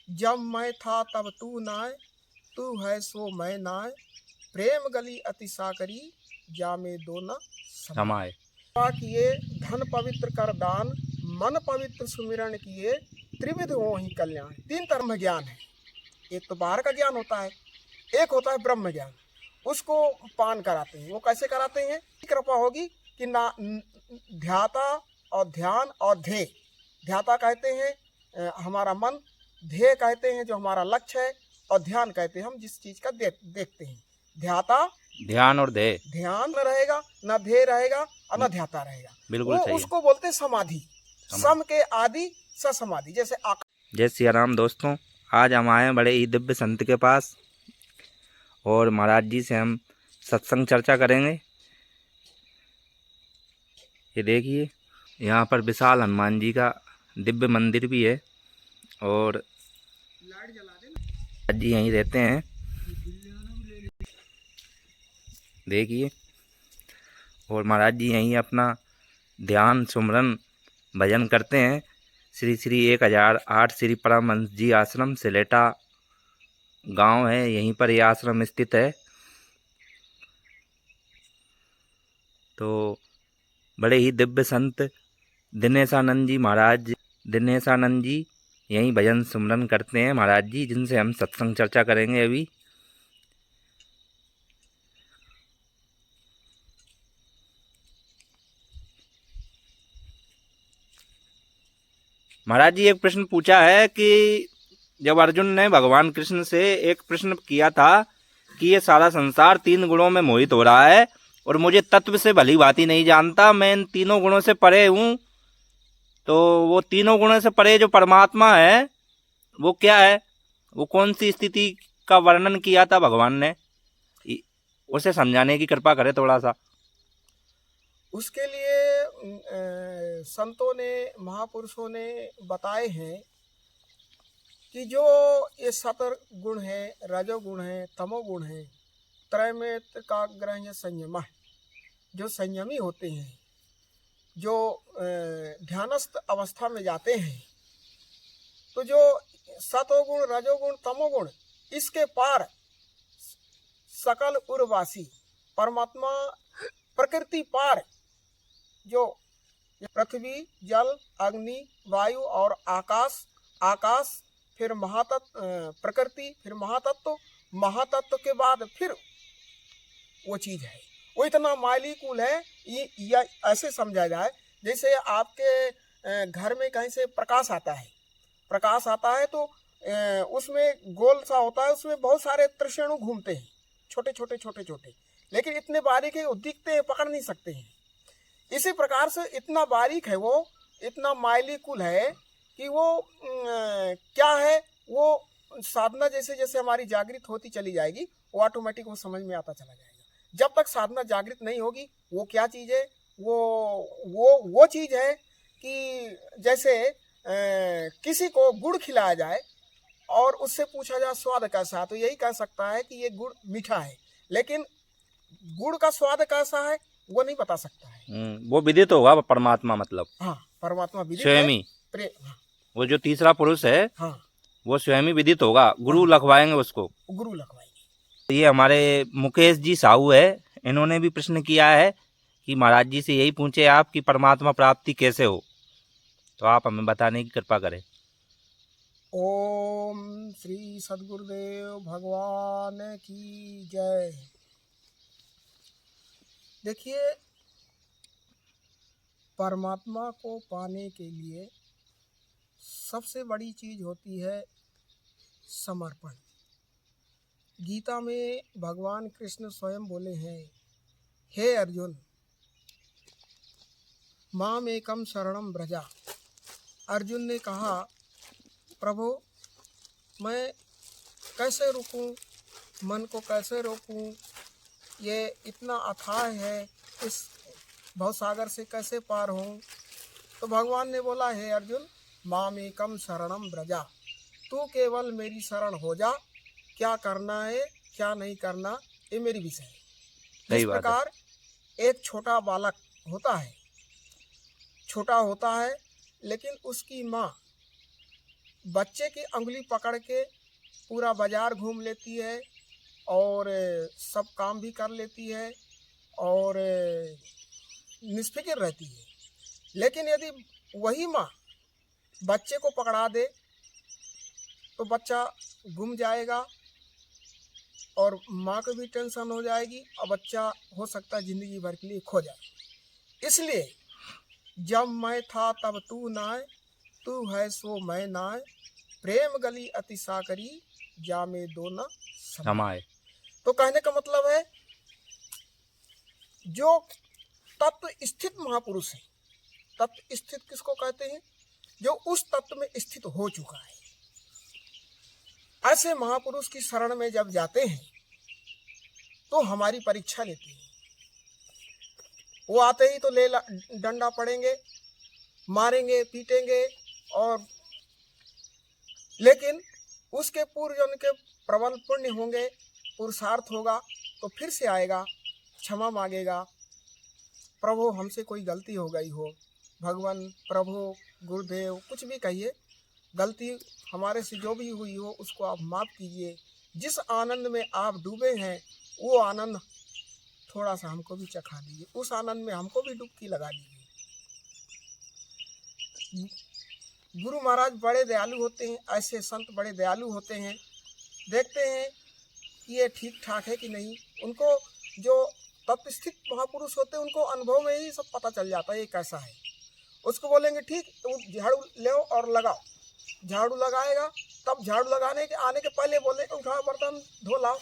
जब मैं था तब तू नाय, तू है सो मैं नाय, प्रेम गली अति साकरी, जामे दो न समाए। किए धन पवित्र कर दान, मन पवित्र सुमिरन किए, त्रिविध हो ही कल्याण। तीन तरह में ज्ञान है। एक तो बाहर का ज्ञान होता है, एक होता है ब्रह्म ज्ञान, उसको पान कराते हैं। वो कैसे कराते हैं? कृपा होगी कि ना ध्याता और ध्यान और ध्येय। ध्याता कहते हैं हमारा मन, ध्येय कहते हैं जो हमारा लक्ष्य है, और ध्यान कहते हैं हम जिस चीज का देखते हैं। ध्याता ध्यान और ध्येय, ध्यान न रहेगा न ध्येय रहेगा और न ध्याता रहेगा, बिल्कुल सही। उसको बोलते समाधि। सम के आदि स समाधि। जैसे जय सिया राम दोस्तों, आज हम आए बड़े ही दिव्य संत के पास और महाराज जी से हम सत्संग चर्चा करेंगे। ये देखिए, यहाँ पर विशाल हनुमान जी का दिव्य मंदिर भी है और महाराज जी यहीं रहते हैं। देखिए, और महाराज जी यहीं अपना ध्यान सुमरन भजन करते हैं। श्री श्री 1008 श्री परमहंस जी आश्रम सिलेटा गांव है, यहीं पर यह आश्रम स्थित है। तो बड़े ही दिव्य संत दिनेशानंद जी महाराज, दिनेशानंद जी यहीं भजन सुमरन करते हैं महाराज जी, जिनसे हम सत्संग चर्चा करेंगे अभी। महाराज जी एक प्रश्न पूछा है कि जब अर्जुन ने भगवान कृष्ण से एक प्रश्न किया था कि ये सारा संसार 3 गुणों में मोहित हो रहा है और मुझे तत्व से भली भांति नहीं जानता, मैं इन 3 गुणों से परे हूँ, तो वो 3 गुणों से परे जो परमात्मा है वो क्या है, वो कौन सी स्थिति का वर्णन किया था भगवान ने, उसे समझाने की कृपा करे थोड़ा सा। उसके लिए संतों ने, महापुरुषों ने बताए हैं कि जो ये 7 गुण है, रजोगुण है, तमोगुण है, त्रैमेत्रिकाग्रह संयम, जो संयमी होते हैं, जो ध्यानस्थ अवस्था में जाते हैं, तो जो सतोगुण, रजोगुण, तमोगुण, इसके पार सकल उर्वासी परमात्मा, प्रकृति पार, जो पृथ्वी, जल, अग्नि, वायु और आकाश, आकाश फिर महातत्व, प्रकृति फिर महातत्व, महातत्व के बाद फिर वो चीज है, वो इतना मालिकूल है। ये ऐसे समझा जाए जैसे आपके घर में कहीं से प्रकाश आता है, प्रकाश आता है तो उसमें गोल सा होता है, उसमें बहुत सारे त्रिशणु घूमते हैं, छोटे छोटे छोटे छोटे, लेकिन इतने बारीक है वो दिखते हैं, पकड़ नहीं सकते हैं। इसी प्रकार से इतना बारीक है वो, इतना माइलिकुल है कि वो क्या है, वो साधना जैसे जैसे हमारी जागृत होती चली जाएगी, वो ऑटोमेटिक वो समझ में आता चला जाएगा। जब तक साधना जागृत नहीं होगी, वो क्या चीज़ है, वो चीज़ है कि जैसे किसी को गुड़ खिलाया जाए और उससे पूछा जाए स्वाद कैसा है, तो यही कह सकता है कि ये गुड़ मीठा है, लेकिन गुड़ का स्वाद कैसा है वो नहीं बता सकता है। वो विदित होगा परमात्मा, मतलब हाँ, परमात्मा विदित स्वयं ही। हाँ। वो जो तीसरा पुरुष है, हाँ, वो स्वयं ही विदित होगा, गुरु लगवाएंगे उसको, गुरु लगवाएंगे। ये हमारे मुकेश जी साहू है, इन्होंने भी प्रश्न किया है कि महाराज जी से यही पूछे आप कि परमात्मा प्राप्ति कैसे हो, तो आप हमें बताने की कृपा करें। ओम श्री सद्गुरुदेव भगवान की जय। देखिए, परमात्मा को पाने के लिए सबसे बड़ी चीज होती है समर्पण। गीता में भगवान कृष्ण स्वयं बोले हैं, हे अर्जुन माम एकम शरणम व्रजा। अर्जुन ने कहा, प्रभु मैं कैसे रुकूं, मन को कैसे रोकूं, ये इतना अथाह है, इस भवसागर से कैसे पार हूँ। तो भगवान ने बोला, हे अर्जुन माम एकम शरणम व्रजा, तू केवल मेरी शरण हो जा, क्या करना है क्या नहीं करना ये मेरी विषय है। इस प्रकार एक छोटा बालक होता है, छोटा होता है, लेकिन उसकी माँ बच्चे की अंगुली पकड़ के पूरा बाजार घूम लेती है और सब काम भी कर लेती है और निष्फिक्र रहती है। लेकिन यदि वही माँ बच्चे को पकड़ा दे तो बच्चा गुम जाएगा और माँ को भी टेंशन हो जाएगी और बच्चा हो सकता है ज़िंदगी भर के लिए खो जाए। इसलिए जब मैं था तब तू नाय, तू है सो मैं नाय, प्रेम गली अति साकरी, जा में दो न समाए। तो कहने का मतलब है जो तत्व स्थित महापुरुष है, तत्व स्थित किसको कहते हैं? जो उस तत्व में स्थित हो चुका है। ऐसे महापुरुष की शरण में जब जाते हैं तो हमारी परीक्षा लेते हैं। वो आते ही तो ले डंडा पड़ेंगे, मारेंगे, पीटेंगे, और लेकिन उसके पूर्व जो उनके प्रबल पुण्य होंगे, पुरुषार्थ होगा, तो फिर से आएगा, क्षमा मांगेगा, प्रभु हमसे कोई गलती हो गई हो, भगवान, प्रभु, गुरुदेव, कुछ भी कहिए, गलती हमारे से जो भी हुई हो उसको आप माफ़ कीजिए। जिस आनंद में आप डूबे हैं वो आनंद थोड़ा सा हमको भी चखा दीजिए, उस आनंद में हमको भी डुबकी लगा दीजिए। गुरु महाराज बड़े दयालु होते हैं, ऐसे संत बड़े दयालु होते हैं। देखते हैं कि ये ठीक ठाक है कि नहीं। उनको जो तत्वस्थित महापुरुष होते हैं उनको अनुभव में ही सब पता चल जाता है ये कैसा है। उसको बोलेंगे ठीक, झाड़ू ले और लगाओ, झाड़ू लगाएगा, तब झाड़ू लगाने के आने के पहले बोले उठाओ बर्तन धो लाओ,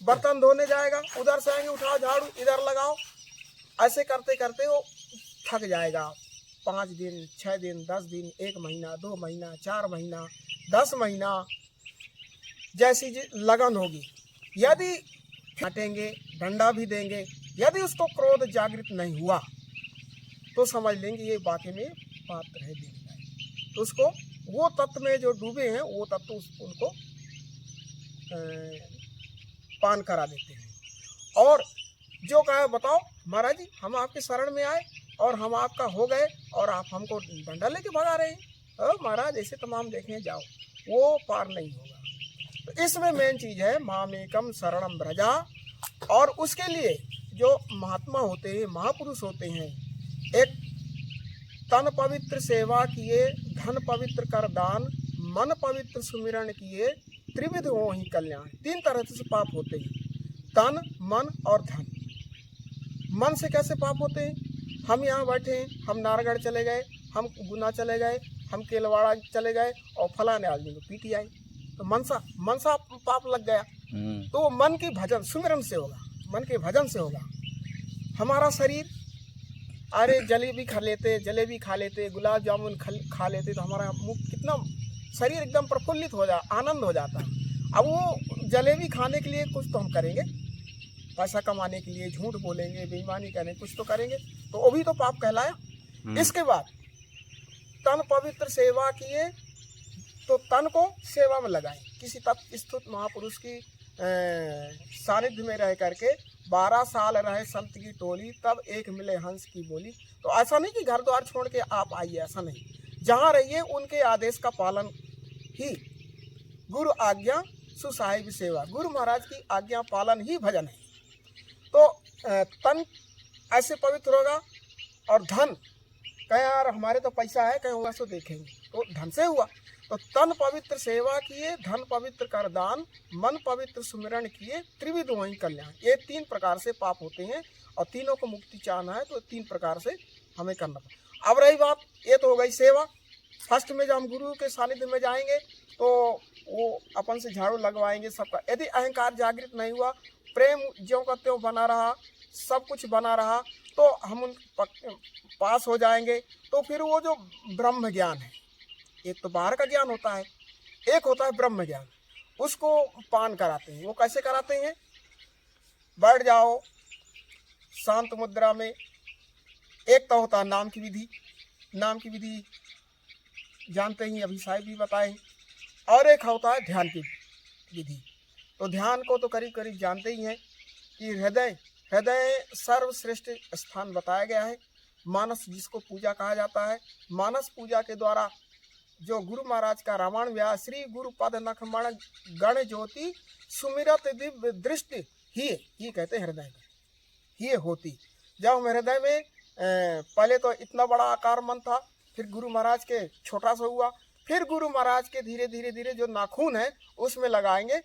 बर्तन धोने जाएगा, उधर से आएंगे उठाओ झाड़ू इधर लगाओ। ऐसे करते करते वो थक जाएगा। 5 दिन, 6 दिन, 10 दिन, 1 महीना, 2 महीना, 4 महीना, 10 महीना, जैसी लगन होगी। यदि हटेंगे, डंडा भी देंगे, यदि उसको क्रोध जागृत नहीं हुआ तो समझ लेंगे ये वाकई में पात्र है देने लायक। तो उसको वो तत्व में जो डूबे हैं वो तत्व उनको पान करा देते हैं। और जो कहा बताओ महाराज जी हम आपके शरण में आए और हम आपका हो गए और आप हमको डंडा लेके भगा रहे हैं, महाराज ऐसे तमाम देखें जाओ, वो पार नहीं होगा। तो इसमें मेन चीज़ है मामेकम शरणम ब्रजा। और उसके लिए जो महात्मा होते हैं, महापुरुष होते हैं, एक तन पवित्र सेवा किए, धन पवित्र कर दान, मन पवित्र सुमिरन किए, त्रिविध हो ही कल्याण। 3 तरह से पाप होते हैं, तन, मन और धन। मन से कैसे पाप होते हैं? हम यहाँ बैठे हैं, हम नारगढ़ चले गए, हम गुना चले गए, हम केलवाड़ा चले गए और फलाने आदमी को पीटी आई, तो मनसा पाप लग गया। तो मन की भजन सुमिरन से होगा, मन के भजन से होगा। हमारा शरीर, अरे जलेबी खा लेते, गुलाब जामुन खा लेते तो हमारा मुख कितना शरीर एकदम प्रफुल्लित हो जाता, आनंद हो जाता। अब वो जलेबी खाने के लिए कुछ तो हम करेंगे, पैसा कमाने के लिए झूठ बोलेंगे, बेईमानी करेंगे, कुछ तो करेंगे, तो वो भी तो पाप कहलाया। इसके बाद तन पवित्र सेवा किए, तो तन को सेवा में लगाएं, किसी तत्वस्थित महापुरुष की सानिध्य में रह करके 12 साल रहे संत की टोली, तब एक मिले हंस की बोली। तो ऐसा नहीं कि घर द्वार छोड़ के आप आइए, ऐसा नहीं, जहाँ रहिए उनके आदेश का पालन ही गुरु आज्ञा सुसाहिब सेवा, गुरु महाराज की आज्ञा पालन ही भजन है। तो तन ऐसे पवित्र होगा। और धन, कहीं यार हमारे तो पैसा है, कहीं होगा सो देखेंगे, तो धन से हुआ। तो तन पवित्र सेवा किए, धन पवित्र कर दान, मन पवित्र सुमिरन किए, त्रिविध वहीं कल्याण। ये 3 प्रकार से पाप होते हैं और तीनों को मुक्ति चाहना है तो 3 प्रकार से हमें करना पड़ेगा। अब रही बात, ये तो हो गई सेवा। फर्स्ट में जब हम गुरु के सानिध्य में जाएंगे तो वो अपन से झाड़ू लगवाएंगे सबका। यदि अहंकार जागृत नहीं हुआ, प्रेम ज्यों का त्यों बना रहा, सब कुछ बना रहा, तो हम उन पास हो जाएंगे। तो फिर वो जो ब्रह्म ज्ञान है, एक तो बाहर का ज्ञान होता है, एक होता है ब्रह्म ज्ञान, उसको पान कराते हैं। वो कैसे कराते हैं? बैठ जाओ शांत मुद्रा में। एक तो होता है नाम की विधि, नाम की विधि जानते ही, अभी साहिब भी बताए। और एक होता है ध्यान की विधि। तो ध्यान को तो करीब करीब जानते ही हैं कि हृदय सर्वश्रेष्ठ स्थान बताया गया है। मानस जिसको पूजा कहा जाता है, मानस पूजा के द्वारा जो गुरु महाराज का रामायण व्यास श्री गुरु पद नखमण गण ज्योति सुमिरत दिव्य दृष्टि ही कहते हैं हृदय में ही होती। जब हम हृदय में पहले तो इतना बड़ा आकार मन था, फिर गुरु महाराज के छोटा सा हुआ, फिर गुरु महाराज के धीरे धीरे धीरे जो नाखून है उसमें लगाएंगे।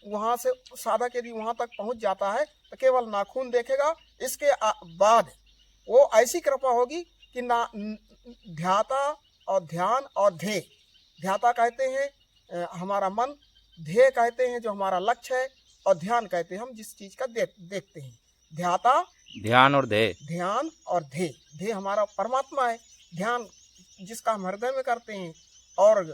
वहाँ से साधक यदि वहाँ तक पहुँच जाता है तो केवल नाखून देखेगा, इसके बाद वो ऐसी कृपा होगी कि ना ध्याता और ध्यान और ध्येय। ध्याता कहते हैं हमारा मन, ध्येय कहते हैं जो हमारा लक्ष्य है, और ध्यान कहते हैं हम जिस चीज का देखते हैं। ध्याता ध्यान और ध्येय, ध्यान और ध्येय। ध्येय हमारा परमात्मा है, ध्यान जिसका हम हृदय में करते हैं, और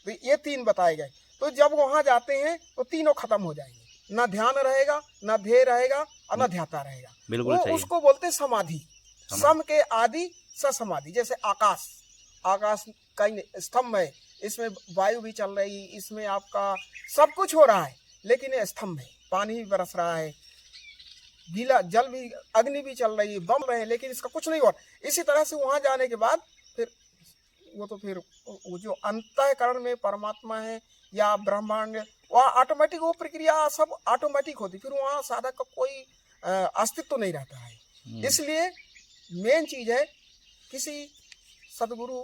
तो ये तीन बताए गए। तो जब वहां जाते हैं तो तीनों खत्म हो जाएंगे, ना ध्यान रहेगा, ना ध्येय रहेगा और ना ध्याता रहेगा। बिल्कुल सही। उसको बोलते समाधि। सम के आदि स समाधि। जैसे आकाश का स्तंभ है, इसमें वायु भी चल रही, इसमें आपका सब कुछ हो रहा है, लेकिन ये स्तंभ है, पानी भी बरस रहा है, गीला जल भी, अग्नि भी चल रही है, बम रहे हैं, लेकिन इसका कुछ नहीं हो रहा। इसी तरह से वहां जाने के बाद फिर वो जो अंतःकरण में परमात्मा है या ब्रह्मांड, वहाँ ऑटोमेटिक वो प्रक्रिया सब ऑटोमेटिक होती, फिर वहाँ साधक का कोई अस्तित्व नहीं रहता है। इसलिए मेन चीज है किसी सदगुरु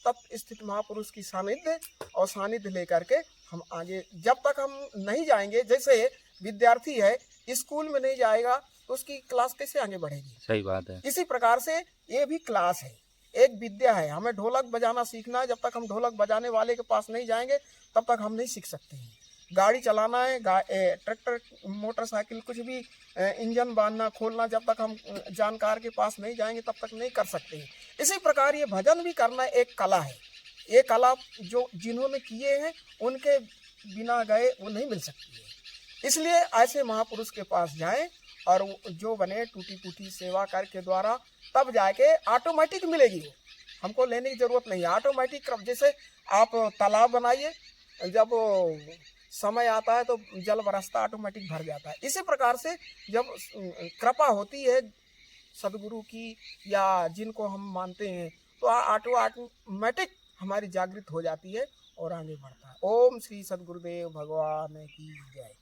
तत्व स्थित महापुरुष की सानिध्य, और सानिध्य लेकर के हम आगे, जब तक हम नहीं जाएंगे, जैसे विद्यार्थी है स्कूल में नहीं जाएगा तो उसकी क्लास कैसे आगे बढ़ेगी। सही बात है। इसी प्रकार से ये भी क्लास है, एक विद्या है। हमें ढोलक बजाना सीखना है, जब तक हम ढोलक बजाने वाले के पास नहीं जाएंगे तब तक हम नहीं सीख सकते हैं। गाड़ी चलाना है, ट्रैक्टर, मोटरसाइकिल, कुछ भी इंजन बांधना खोलना, जब तक हम जानकार के पास नहीं जाएंगे तब तक नहीं कर सकते हैं। इसी प्रकार ये भजन भी करना एक कला है। ये कला जो जिन्होंने किए हैं उनके बिना गए वो नहीं मिल सकती है। इसलिए ऐसे महापुरुष के पास जाएं और जो बने टूटी फूटी सेवा करके द्वारा, तब जाके ऑटोमेटिक मिलेगी। वो हमको लेने की जरूरत नहीं है, ऑटोमेटिक। जैसे आप तालाब बनाइए, जब समय आता है तो जल बरसता, ऑटोमेटिक भर जाता है। इसी प्रकार से जब कृपा होती है सदगुरु की या जिनको हम मानते हैं, तो ऑटोमेटिक हमारी जागृत हो जाती है और आगे बढ़ता है। ओम श्री सदगुरुदेव भगवान की जय।